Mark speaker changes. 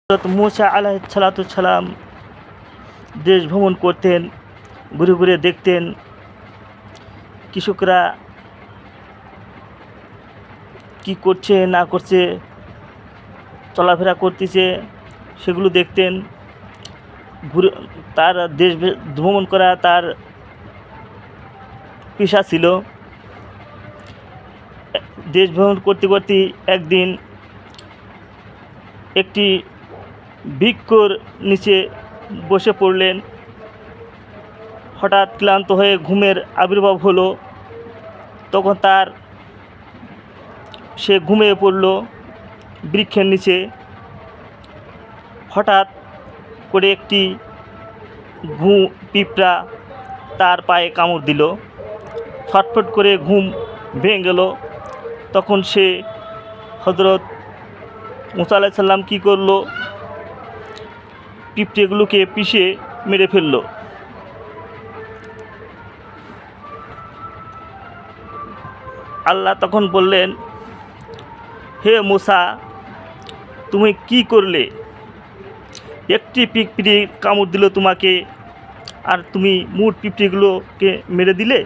Speaker 1: হযরত মুসা আলাইহিসসালাম দেশ ভ্রমণ করতেন, ঘুরে ঘুরে দেখতেন কৃষকরা কি করছে না করছে, চলাফেরা করতেছে, সেগুলো দেখতেন। ঘুরে তার দেশ ভ্রমণ করা তার পেশা ছিল। দেশ ভ্রমণ করতে করতে একদিন একটি বৃক্ষর নিচে বসে পড়লেন। হঠাৎ ক্লান্ত হয়ে ঘুমের আবির্ভাব হলো। তখন সে ঘুমিয়ে পড়ল বৃক্ষের নিচে। হঠাৎ করে একটি পিঁপড়া তার পায়ে কামড় দিল। ছটফট করে ঘুম ভেঙে গেল। তখন সে হযরত মুসা আলাইহিস সালাম কী করল, পিঁপড়েগুলোকে পিষে মেরে ফেলল। আল্লাহ তখন বললেন, হে মুসা, তুমি কি করলে? একটি পিঁপড়ে কামড় দিল তোমাকে, আর তুমি মোট পিঁপড়েগুলোকে মেরে দিলে।